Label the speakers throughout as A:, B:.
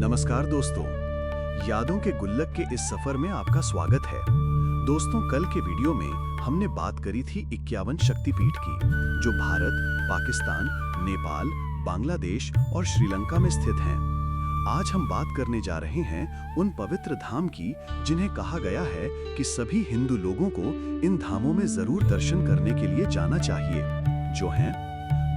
A: नमस्कार दोस्तों, यादों के गुल्लक के इस सफर में आपका स्वागत है। दोस्तों, कल के वीडियो में हमने बात करी थी 51 शक्तिपीठ की, जो भारत, पाकिस्तान, नेपाल, बांग्लादेश और श्रीलंका में स्थित हैं। आज हम बात करने जा रहे हैं उन पवित्र धाम की जिन्हें कहा गया है कि सभी हिंदू लोगों को इन धामों में जरूर दर्शन करने के लिए जाना चाहिए, जो हैं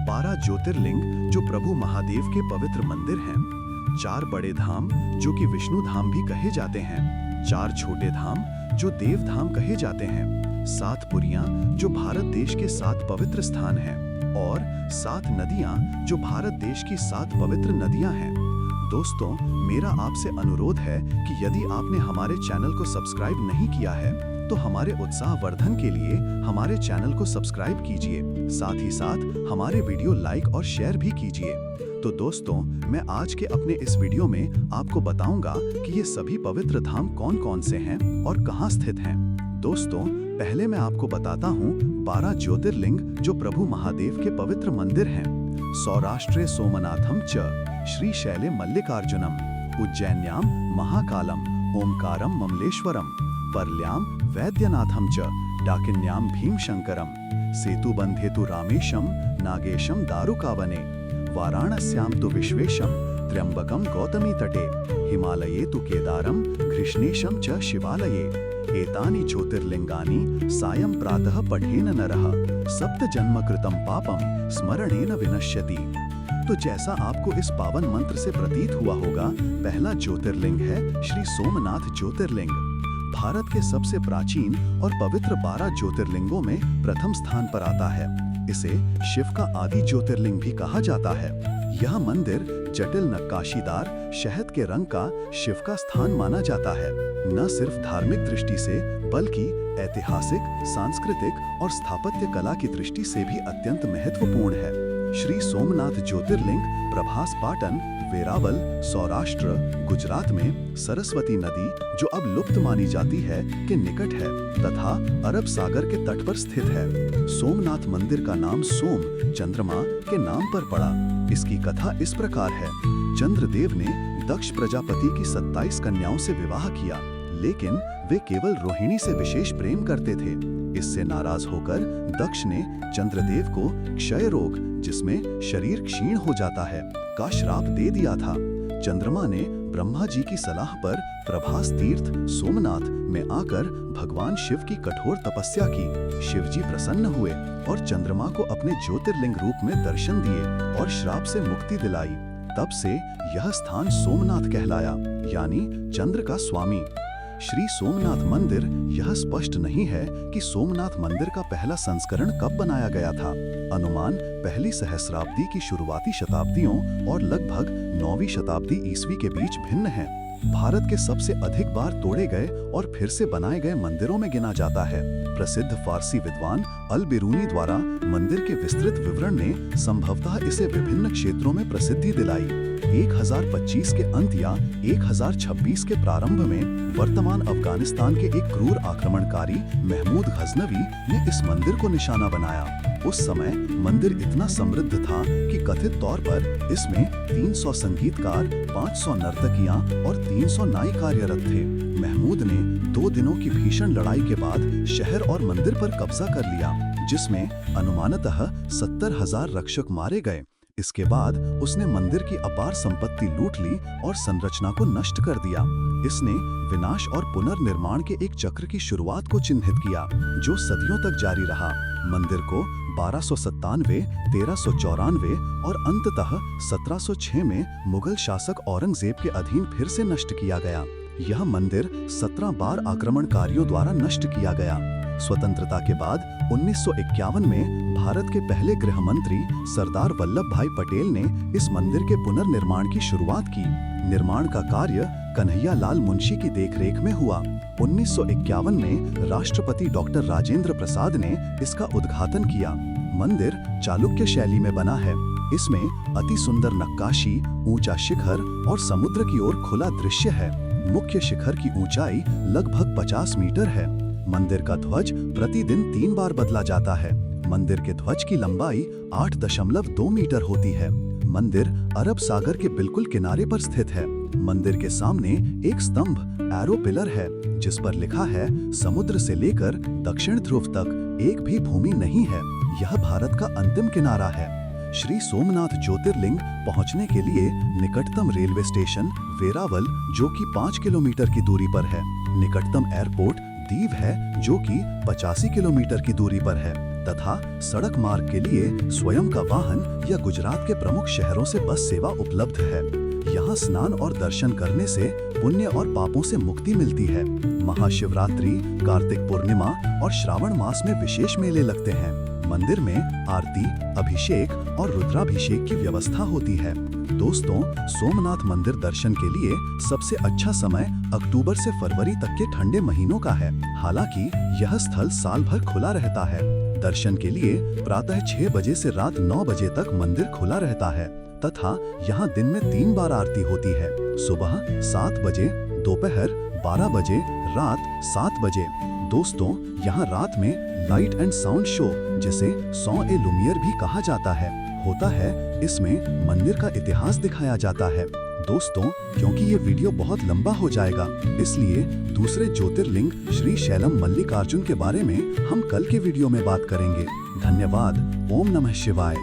A: 12 ज्योतिर्लिंग जो प्रभु महादेव के पवित्र मंदिर हैं, 4 बड़े धाम जो कि विष्णु धाम भी कहे जाते हैं, 4 छोटे धाम जो देव धाम कहे जाते हैं, 7 पुरियां जो भारत देश के 7 पवित्र स्थान हैं और 7 नदियां जो भारत देश की 7 पवित्र नदियां हैं। दोस्तों, मेरा आपसे अनुरोध है कि यदि आपने हमारे चैनल को सब्सक्राइब नहीं किया है तो हमारे उत्साहवर्धन के लिए हमारे चैनल को सब्सक्राइब कीजिए, साथ ही साथ हमारे वीडियो लाइक और शेयर भी कीजिए। तो दोस्तों, मैं आज के अपने इस वीडियो में आपको बताऊंगा कि ये सभी पवित्र धाम कौन-कौन से हैं और कहां स्थित हैं। दोस्तों, पहले मैं आपको बताता हूं 12 ज्योतिर्लिंग जो प्रभु महादेव के पवित्र मंदिर हैं। सौराष्ट्रे सोमनाथम च, श्रीशैले मल्लिकार्जुनम, उज्जैन्याम महाकालम, ओमकारम ममलेश्वरम, पर्ल्याम वैद्यनाथम च, डाकिन्याम भीमशंकरम, सेतुबंधेतु रामेशम, नागेशम दारुकावने, वाराणस्याम तु विश्वेशम, त्र्यंबकम गौतमी तटे, हिमालये तु केदारम, कृष्णेशम च शिवालये। एतानि ज्योतिर्लिंगानि सायं प्रातः पठेन नरः, सप्त जन्म कृतं पापम स्मरणेन विनश्यति। तो जैसा आपको इस पावन मंत्र से प्रतीत हुआ होगा, पहला ज्योतिर्लिंग है श्री सोमनाथ ज्योतिर्लिंग। भारत के सबसे प्राचीन और पवित्र 12 ज्योतिर्लिंगों में प्रथम स्थान पर आता है। इसे शिव का आदि ज्योतिर्लिंग भी कहा जाता है। यह मंदिर जटिल नक्काशीदार शहद के रंग का शिव का स्थान माना जाता है। न सिर्फ धार्मिक दृष्टि से बल्कि ऐतिहासिक, सांस्कृतिक और स्थापत्य कला की दृष्टि से भी अत्यंत महत्वपूर्ण है। श्री सोमनाथ ज्योतिर्लिंग प्रभास पाटन, वेरावल, सौराष्ट्र, गुजरात में सरस्वती नदी, जो अब लुप्त मानी जाती है, के निकट है तथा अरब सागर के तट पर स्थित है। सोमनाथ मंदिर का नाम सोम, चंद्रमा के नाम पर पड़ा। इसकी कथा इस प्रकार है। चंद्रदेव ने दक्ष प्रजापति की 27 कन्याओं से विवाह किया, लेकिन वे केवल रोहिणी से विशेष प्रेम करते थे। इससे नाराज होकर दक्ष ने चंद्रदेव को क्षय रोग, जिसमें शरीर क्षीण हो जाता है, का श्राप दे दिया था। चंद्रमा ने ब्रह्मा जी की सलाह पर प्रभास तीर्थ सोमनाथ में आकर भगवान शिव की कठोर तपस्या की। शिव जी प्रसन्न हुए और चंद्रमा को अपने ज्योतिर्लिंग रूप में दर्शन दिए और श्राप से मुक्ति दिलाई। तब से यह स्थान सोमनाथ कहलाया, यानी चंद्र का स्वामी। श्री सोमनाथ मंदिर, यह स्पष्ट नहीं है कि सोमनाथ मंदिर का पहला संस्करण कब बनाया गया था। अनुमान पहली सहस्राब्दी की शुरुआती शताब्दियों और लगभग 9वीं शताब्दी ईस्वी के बीच भिन्न है। भारत के सबसे अधिक बार तोड़े गए और फिर से बनाए गए मंदिरों में गिना जाता है। प्रसिद्ध फारसी विद्वान अल बिरूनी द्वारा मंदिर के विस्तृत विवरण ने संभवतः इसे विभिन्न क्षेत्रों में प्रसिद्धि दिलाई। 1025 के अंत या 1026 के प्रारंभ में वर्तमान अफगानिस्तान के एक क्रूर आक्रमणकारी महमूद गजनवी ने इस मंदिर को निशाना बनाया। उस समय मंदिर इतना समृद्ध था कि कथित तौर पर इसमें 300 संगीतकार, 500 नर्तकियां और 300 नाई कार्यरत थे। महमूद ने 2 दिनों की भीषण लड़ाई के बाद शहर और मंदिर पर कब्जा कर लिया, जिसमें अनुमानतः 70,000 रक्षक मारे गए। इसके बाद उसने मंदिर की अपार संपत्ति लूट ली और संरचना को नष्ट कर दिया। इसने विनाश और पुनर्निर्माण के एक चक्र की शुरुआत को चिन्हित किया, जो सदियों तक जारी रहा। मंदिर को 1297, 1394 और अंततः 1706 में मुगल शासक औरंगजेब के अधीन फिर से नष्ट किया गया। यह मंदिर 17 बार आक्रमणकारियों द्वारा नष्ट किया गया। स्वतंत्रता के बाद 1951 में भारत के पहले गृह मंत्री सरदार वल्लभ भाई पटेल ने इस मंदिर के पुनर्निर्माण की शुरुआत की। निर्माण का कार्य कन्हैया लाल मुंशी की देखरेख में हुआ। 1951 में राष्ट्रपति डॉक्टर राजेंद्र प्रसाद ने इसका उद्घाटन किया। मंदिर चालुक्य शैली में बना है। इसमें अति सुंदर नक्काशी, ऊंचा शिखर और समुद्र की ओर खुला दृश्य है। मुख्य शिखर की ऊंचाई लगभग 50 मीटर है। मंदिर का ध्वज प्रतिदिन 3 बार बदला जाता है। मंदिर के ध्वज की लंबाई 8.2 मीटर होती है। मंदिर अरब सागर के बिल्कुल किनारे पर स्थित है। मंदिर के सामने एक स्तंभ एरो पिलर है जिस पर लिखा है समुद्र से लेकर दक्षिण ध्रुव तक एक भी भूमि नहीं है। यह भारत का अंतिम किनारा है। श्री सोमनाथ ज्योतिर्लिंग पहुंचने के लिए निकटतम रेलवे स्टेशन वेरावल जो कि 5 किलोमीटर की दूरी पर है। निकटतम एयरपोर्ट दीव है जो कि 85 किलोमीटर की दूरी पर है तथा सड़क मार्ग के लिए स्वयं का वाहन या गुजरात के प्रमुख शहरों से बस सेवा उपलब्ध है। यहाँ स्नान और दर्शन करने से पुण्य और पापों से मुक्ति मिलती है। महाशिवरात्रि, कार्तिक पूर्णिमा और श्रावण मास में विशेष मेले लगते हैं। मंदिर में आरती, अभिषेक और रुद्राभिषेक की व्यवस्था होती है। दोस्तों, सोमनाथ मंदिर दर्शन के लिए सबसे अच्छा समय अक्टूबर से फरवरी तक के ठंडे महीनों का है। हालांकि यह स्थल साल भर खुला रहता है। दर्शन के लिए प्रातः 6 बजे से रात 9 बजे तक मंदिर खुला रहता है तथा यहाँ दिन में 3 बार आरती होती है। सुबह 7 बजे, दोपहर 12 बजे, रात 7 बजे। दोस्तों, यहाँ रात में लाइट एंड साउंड शो जिसे सॉ ए लुमियर भी कहा जाता है होता है। इसमें मंदिर का इतिहास दिखाया जाता है। दोस्तों, क्योंकि ये वीडियो बहुत लंबा हो जाएगा इसलिए दूसरे ज्योतिर्लिंग श्री शैलम मल्लिकार्जुन के बारे में हम कल के वीडियो में बात करेंगे। धन्यवाद। ओम नमः शिवाय।